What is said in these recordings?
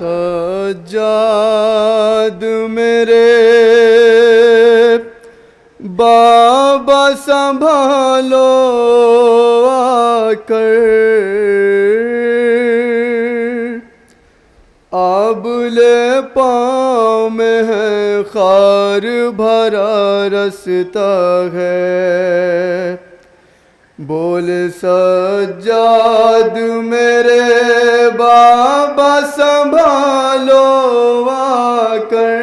सज्जाद मेरे बाबा संभालो आकर, आबले पाँव में है खार भरा रास्ता है। बोल सज्जाद मेरे बाबा संभालो आकर,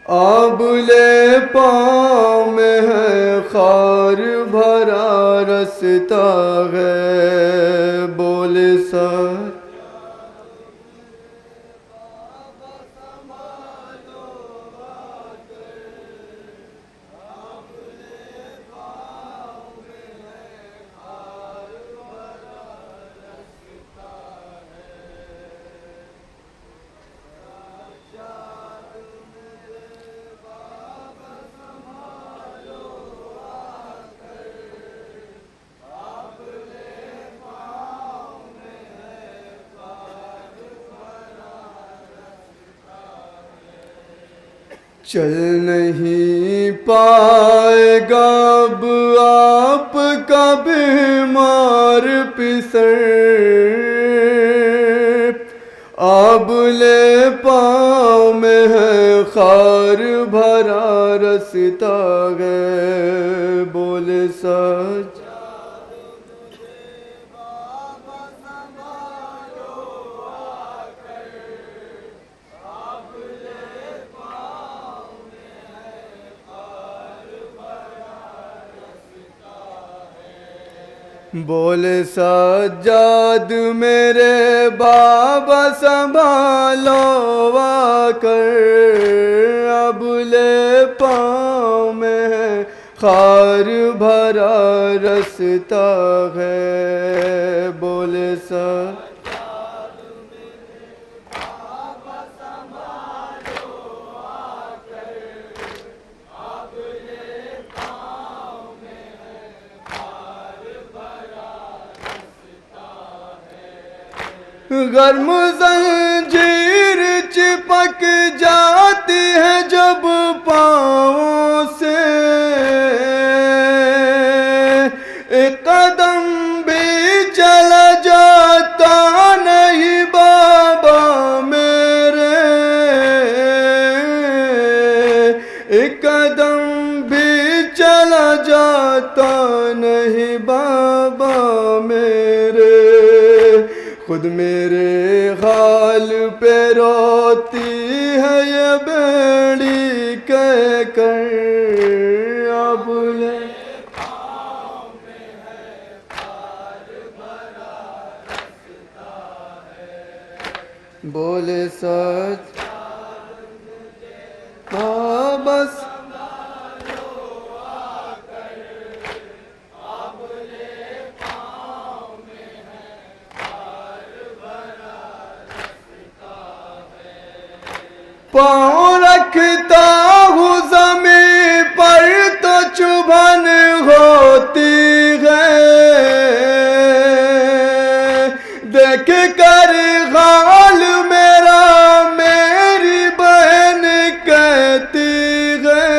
आबले पाँव में है खार भरा रास्ता है। बोल सर चल नहीं पाएगा अब आपका बीमार पिसर, आबले पाँव में है खार भरा रास्ता है। बोल सच बोल सज्जाद मेरे बाबा संभालो आकर, अबले पाँव में है खार भरा रास्ता है। बोल सज्जाद गर्म जंजीर चिपक जाती है जब पाँवों से, एक कदम भी चला जाता नहीं बाबा मेरे, एक कदम भी चला जाता नहीं बाबा मेरे। खुद मेरे हाल पे रोती है ये बेड़ी कह कर, अबले पाँव में है खार भरा रास्ता है। बोले सच बस पाँव रखता हूँ ज़मीन पर तो चुभन होती है, देख कर हाल मेरा मेरी बहन कहती है,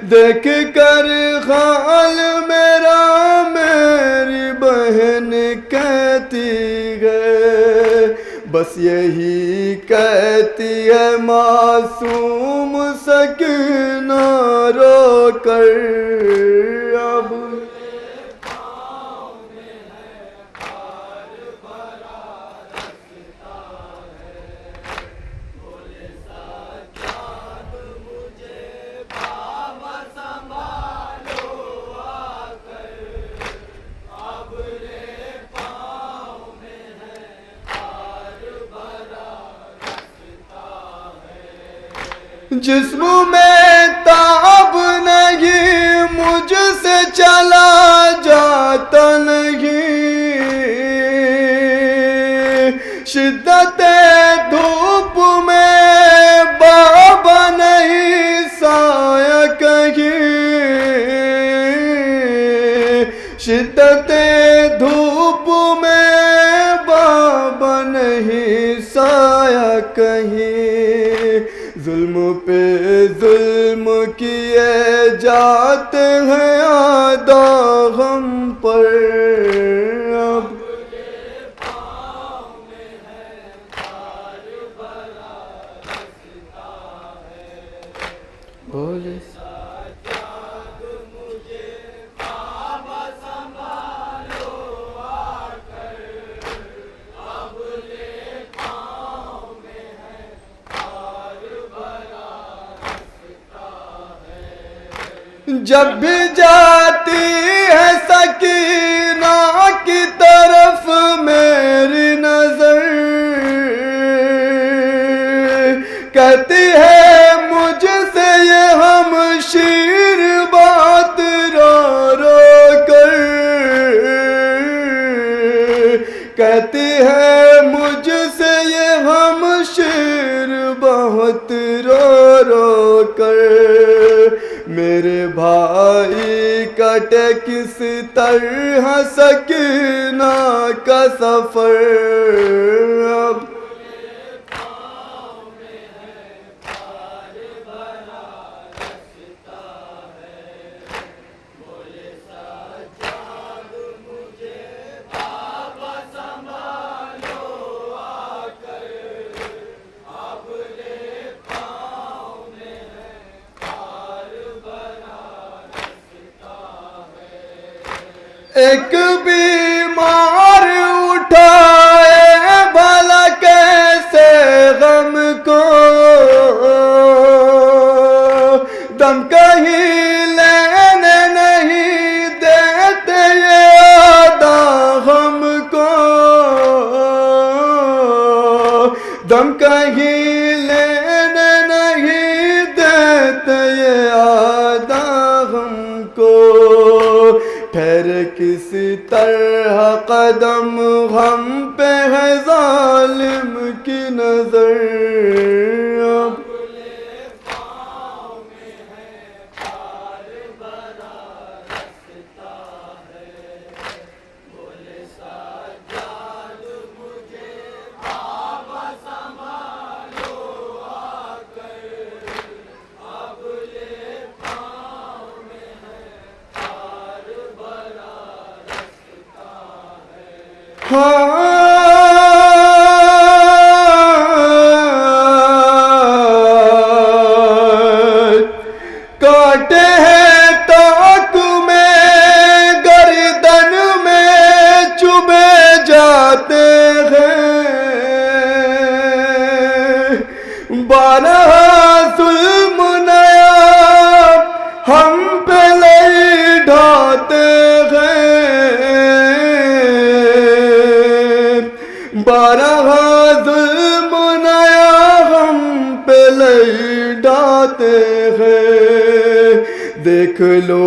देख कर हाल मेरा मेरी बहन कहती है। बस यही कहती है मासूम सकीना रो कर, अब जिस्म में ताब नहीं मुझसे चला जाता नहीं, शिद्दत धूप में बाबा नहीं साया कहीं, शिद्दत धूप कहीं, जुल्म पे जुल्म किए जाते हैं आदा हम पर। अब बोले जब भी जाती है सकीना की तरफ मेरी नजर, कहती है मुझसे ये हमशीर बात रो रो कर, कहती है मुझसे ये हमशीर बहुत रो रो कर। मेरे भाई कटे किस तरह सकीना का सफर, अब एक बीमार उठाए भला कैसे गम को, दम कहीं लेने नहीं देते ये आदा हमको, दम कहीं लेने नहीं देते ये आदा हमको। ठहर किस तरह कदम हम पे है जालिम की नजर, अब काटे हैं ताक में गर्दन में चुभे जाते हैं, बारह जुल्म नया हम पे ले ढाते हैं, बारह जुल्म नया हम पे ले ढाते हैं। देख लो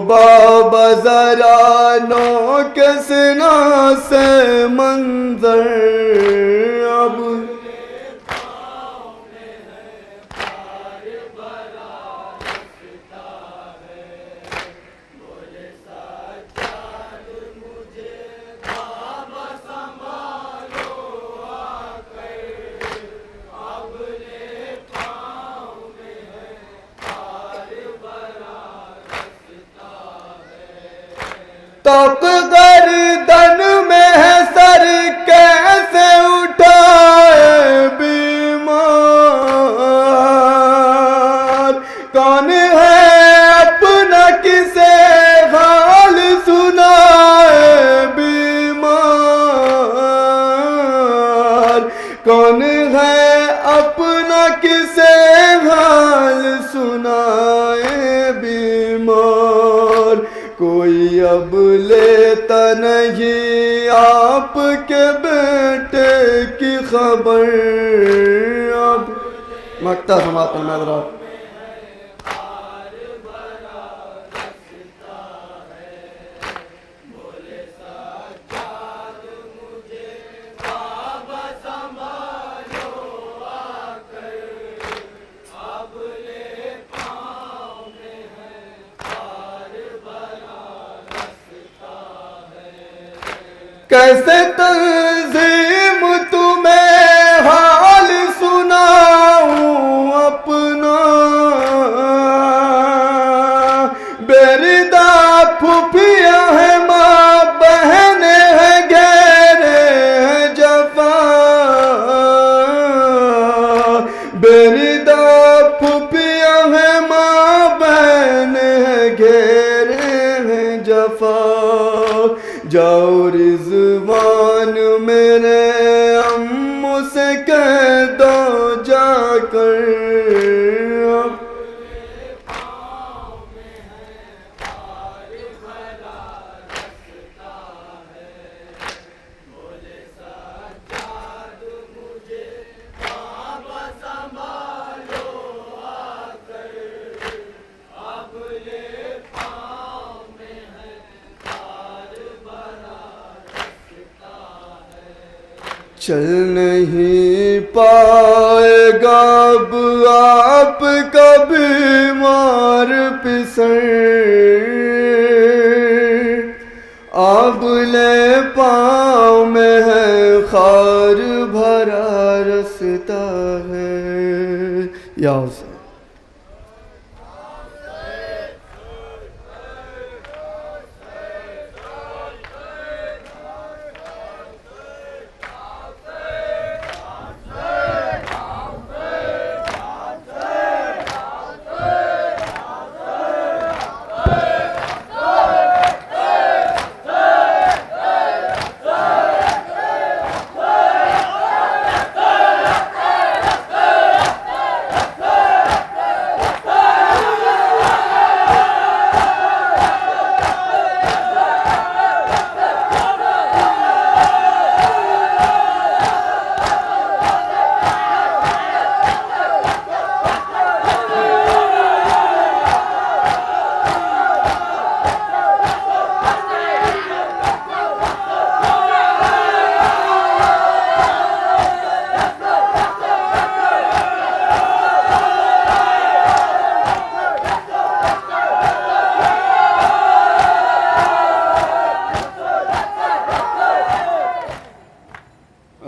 बाबा जरा नो किसना से मंजर, अब तक गर्दन में है सर कैसे उठाए बीमार, कौन है अपना किसे हाल सुनाए बीमार, कौन है अपना किसे हाल सुनाए बीमार। कोई अब लेता नहीं आपके बेटे की खबर, अब मकता समापन में कैसे तंजीम तुम्हें हाल जाओ रिजवान मेरे अम्मों से कह दो जाकर, चल नहीं पाएगा अब आपका बीमार पिसर, आबले पाँव में है खार भरा रास्ता है। या हुसैन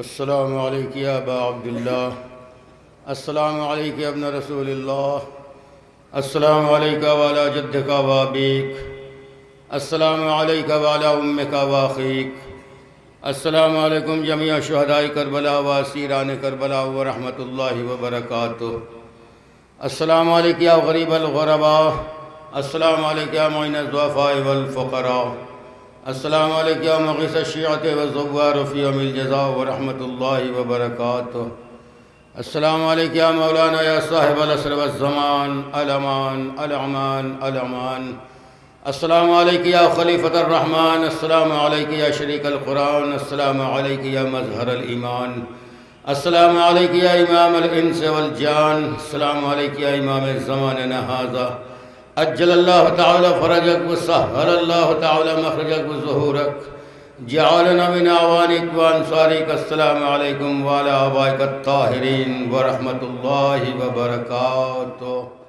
अस्सलामु अलैकुम या अबा अब्दुल्लाह, अस्सलामु अलैकुम या इब्न रसूलिल्लाह, अस्सलामु अलैका व अला जद्दिका व अबीक, अस्सलामु अलैका व अला उम्मिका व अखीक, अस्सलामु अलैकुम जमीअ शुहदाए करबला व असीरान करबला व रहमतुल्लाहि व बरकातुहू। अस्सलामु अलैका या गरीबल गुरबा, अस्सलामु अलैका या मुइनज़ दुअफ़ाए वल फ़ुक़रा, अस्सलामु अलैकुम या मुग़ीस अश्शियअत व ज़ुव्वार फ़ी यौमिल जज़ा व रहमतुल्लाहि व बरकातुहू। अस्सलामु अलैकुम या मौलाना या साहिबल असर व ज़मान अल अमान अल अमान अल अमान। अस्सलामु अलैकुम या खलीफतुर रहमान, अस्सलामु अलैकुम या शरीकल कुरान, अस्सलामु अलैकुम या मज़हरल ईमान, अस्सलामु अलैकुम या इमामल इंस वल जान, अस्सलामु अलैकुम या इमाम ज़मानना हाज़ा, अज्जलल्लाहु तआला फरजक व सहहरल्लाहु तआला मखरजक व ज़ुहूरक, जअलना मिन अवानिक व अंसारिक। अस्सलामु अलैकुम व अला आबाइक अत्ताहिरीन व रहमतुल्लाहि व बरकातुहू।